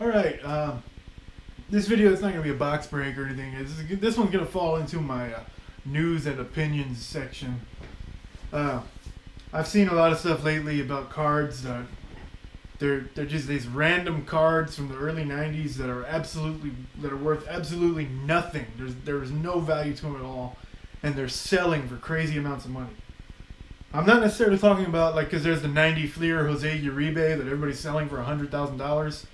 Alright, this video is not going to be a box break or anything. This one's going to fall into my news and opinions section. I've seen a lot of stuff lately about cards that they're just these random cards from the early 90s that are worth absolutely nothing. There's no value to them at all, and they're selling for crazy amounts of money. I'm not necessarily talking about because there's the 90 Fleer Jose Uribe that everybody's selling for $100,000.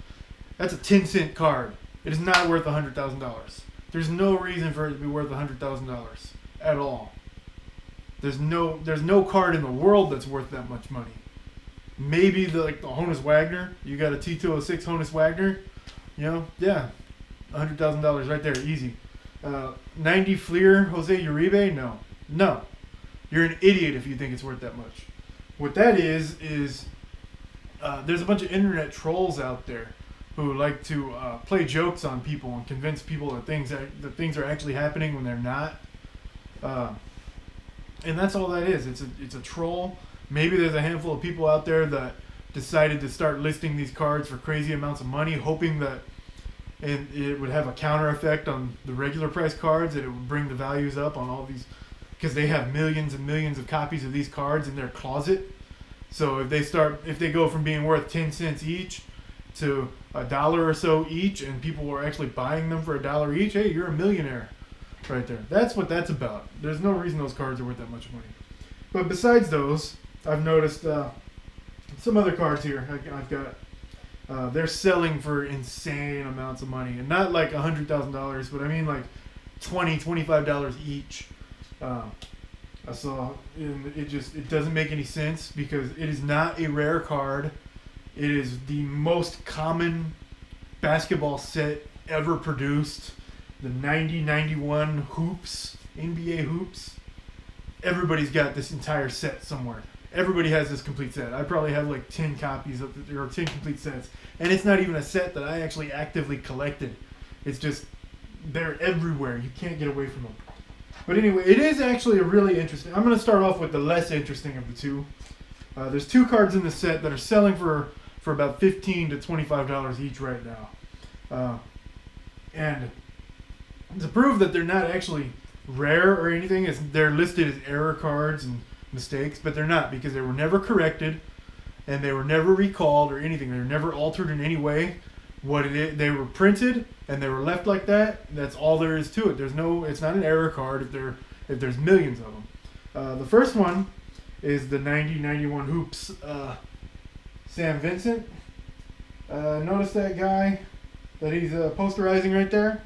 That's a 10-cent card. It is not worth $100,000. There's no reason for it to be worth $100,000 at all. There's no card in the world that's worth that much money. Maybe the Honus Wagner. You got a T206 Honus Wagner. Yeah, $100,000 right there, easy. 90 Fleer Jose Uribe. No. You're an idiot if you think it's worth that much. What that is there's a bunch of internet trolls out there who like to play jokes on people and convince people that things are actually happening when they're not. And that's all that is. It's a troll. Maybe there's a handful of people out there that decided to start listing these cards for crazy amounts of money, hoping that it would have a counter effect on the regular price cards, and it would bring the values up on all these, because they have millions and millions of copies of these cards in their closet. So if they go from being worth 10 cents each to $1 or so each, and people are actually buying them for $1 each, hey, you're a millionaire right there. That's what that's about. There's no reason those cards are worth that much money. But besides those, I've noticed some other cards here. I've got they're selling for insane amounts of money, and not like $100,000, but I mean like $20, $25 each. I saw, and it doesn't make any sense because it is not a rare card. It is the most common basketball set ever produced. The 90-91 hoops, NBA hoops. Everybody's got this entire set somewhere. Everybody has this complete set. I probably have like 10 copies of or 10 complete sets. And it's not even a set that I actually actively collected. It's just, they're everywhere. You can't get away from them. But anyway, it is actually a really interesting. I'm going to start off with the less interesting of the two. There's two cards in the set that are selling for about $15 to $25 each right now. And to prove that they're not actually rare or anything, they're listed as error cards and mistakes, but they're not, because they were never corrected and they were never recalled or anything. They were never altered in any way. They were printed and they were left like that. That's all there is to it. It's not an error card if there's millions of them. The first one is the 90-91 hoops Sam Vincent. Notice that guy that he's posterizing right there?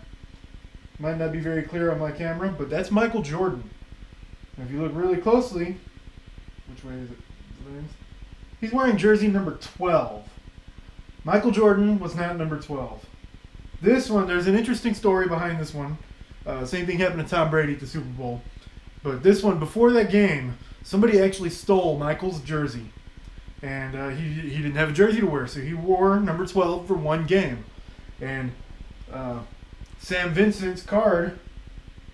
Might not be very clear on my camera, but that's Michael Jordan. And if you look really closely, which way is it? He's wearing jersey number 12. Michael Jordan was not number 12. This one, there's an interesting story behind this one. Same thing happened to Tom Brady at the Super Bowl. But this one, before that game, somebody actually stole Michael's jersey. And he didn't have a jersey to wear, so he wore number 12 for one game. And Sam Vincent's card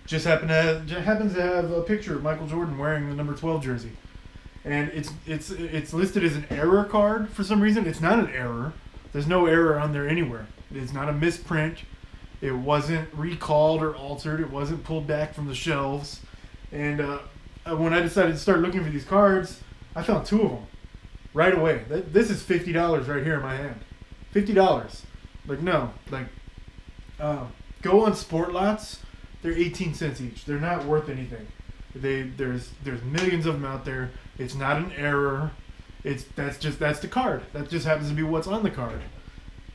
just happens to have a picture of Michael Jordan wearing the number 12 jersey. And it's listed as an error card for some reason. It's not an error. There's no error on there anywhere. It's not a misprint. It wasn't recalled or altered. It wasn't pulled back from the shelves. And when I decided to start looking for these cards, I found two of them right away. This is $50 right here in my hand. $50. Go on Sport Lots. They're 18 cents each. They're not worth anything. There's millions of them out there. It's not an error. That's the card. That just happens to be what's on the card.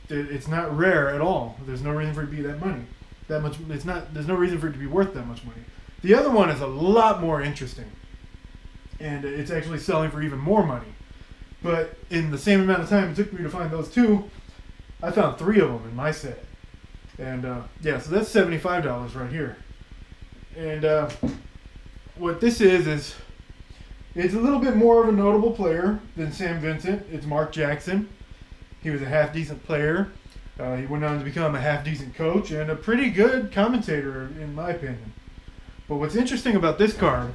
It's not rare at all. There's no reason for it to be that money. That much. It's not. There's no reason for it to be worth that much money. The other one is a lot more interesting, and it's actually selling for even more money. But in the same amount of time it took me to find those two, I found three of them in my set. And so that's $75 right here. And what this is it's a little bit more of a notable player than Sam Vincent. It's Mark Jackson. He was a half-decent player. He went on to become a half-decent coach and a pretty good commentator, in my opinion. But what's interesting about this card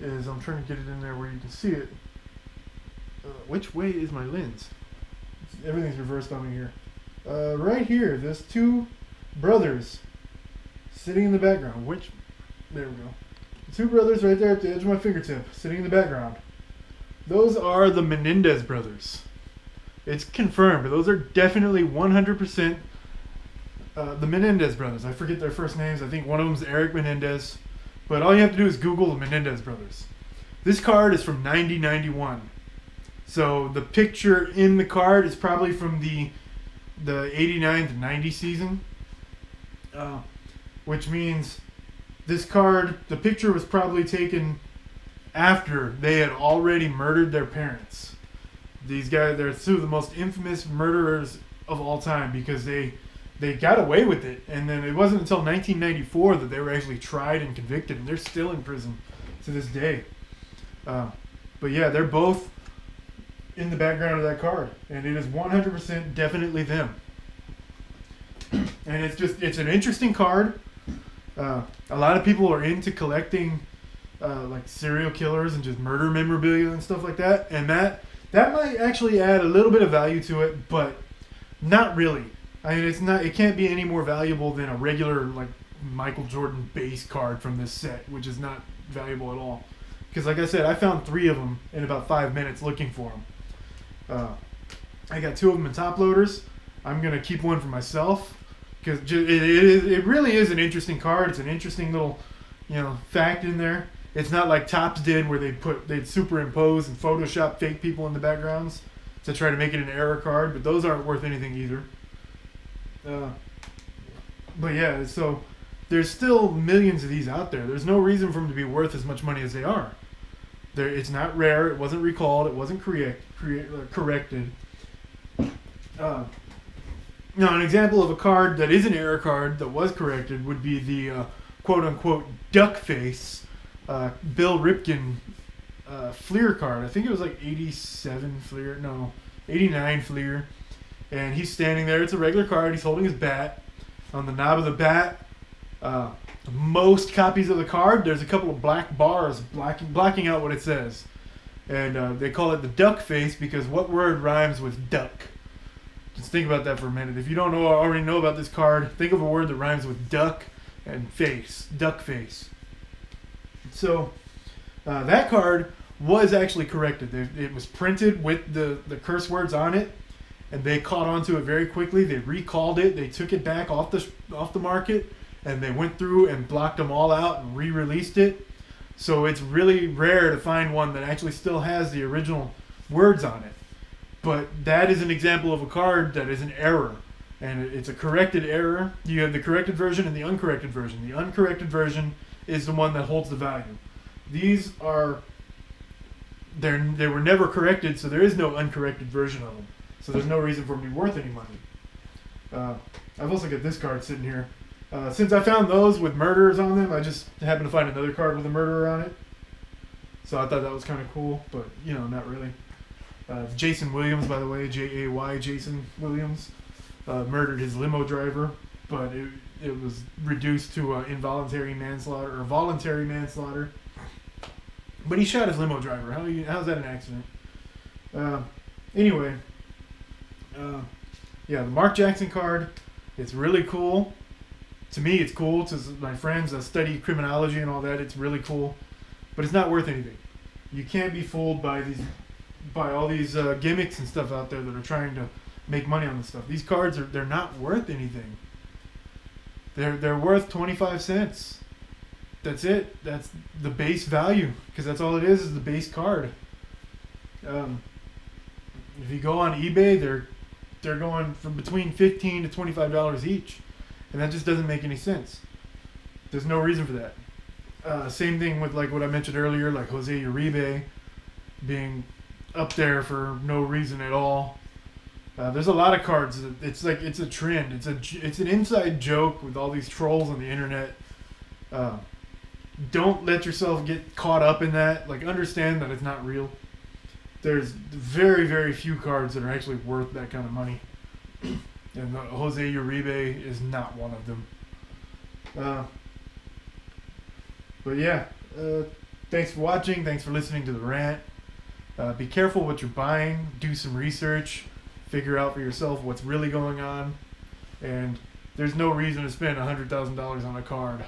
is, I'm trying to get it in there where you can see it. Which way is my lens? Everything's reversed on me here. Right here, there's two brothers sitting in the background. There we go. Two brothers right there at the edge of my fingertip, sitting in the background. Those are the Menendez brothers. It's confirmed. Those are definitely 100% the Menendez brothers. I forget their first names. I think one of them's Eric Menendez. But all you have to do is Google the Menendez brothers. This card is from 1991. So the picture in the card is probably from the 89 to 90 season. Which means this card, the picture was probably taken after they had already murdered their parents. These guys, they're two of the most infamous murderers of all time because they got away with it. And then it wasn't until 1994 that they were actually tried and convicted, and they're still in prison to this day. But yeah, they're both in the background of that card, and it is 100% definitely them. And it's an interesting card. A lot of people are into collecting like serial killers and just murder memorabilia and stuff like that, and that might actually add a little bit of value to it, but not really. I mean, it can't be any more valuable than a regular like Michael Jordan base card from this set, which is not valuable at all. Because like I said, I found 3 of them in about 5 minutes looking for them. I got 2 of them in top loaders. I'm gonna keep one for myself because it really is an interesting card. It's an interesting little, fact in there. It's not like Topps did where they'd superimpose and Photoshop fake people in the backgrounds to try to make it an error card, but those aren't worth anything either. But yeah, so there's still millions of these out there. There's no reason for them to be worth as much money as they are. It's not rare. It wasn't recalled. It wasn't corrected. Now, an example of a card that is an error card that was corrected would be the quote-unquote duck face Bill Ripken Fleer card. I think it was like 87 Fleer. No, 89 Fleer. And he's standing there. It's a regular card. He's holding his bat. On the knob of the bat, most copies of the card, there's a couple of black bars blocking out what it says. And they call it the duck face because what word rhymes with duck? Just think about that for a minute. If you don't already know about this card, think of a word that rhymes with duck and face. Duck face. So that card was actually corrected. It was printed with the curse words on it, and they caught on to it very quickly. They recalled it. They took it back off the market, and they went through and blocked them all out and re-released it. So it's really rare to find one that actually still has the original words on it. But that is an example of a card that is an error, and it's a corrected error. You have the corrected version and the uncorrected version. The uncorrected version is the one that holds the value. These are they were never corrected, so there is no uncorrected version of them. So there's no reason for them to be worth any money. I've also got this card sitting here. Since I found those with murderers on them, I just happened to find another card with a murderer on it. So I thought that was kind of cool, but not really. Jason Williams, by the way, Jay, Jason Williams, murdered his limo driver, but it was reduced to involuntary manslaughter or voluntary manslaughter. But he shot his limo driver. How's that an accident? Anyway, yeah, the Mark Jackson card, it's really cool. To me, it's cool. To my friends that study criminology and all that, it's really cool. But it's not worth anything. You can't be fooled by all these gimmicks and stuff out there that are trying to make money on this stuff. These cards they're not worth anything. They're worth 25 cents. That's it. That's the base value, because that's all it is the base card. If you go on eBay, they're going from between $15 to $25 each, and that just doesn't make any sense. There's no reason for that. Same thing with like what I mentioned earlier, like Jose Uribe being up there for no reason at all. There's a lot of cards that it's a trend. It's an inside joke with all these trolls on the internet. Don't let yourself get caught up in that. Like, understand that it's not real. There's very, very few cards that are actually worth that kind of money. And Jose Uribe is not one of them. But yeah, thanks for watching. Thanks for listening to the rant. Be careful what you're buying. Do some research. figure out for yourself what's really going on. And there's no reason to spend $100,000 on a card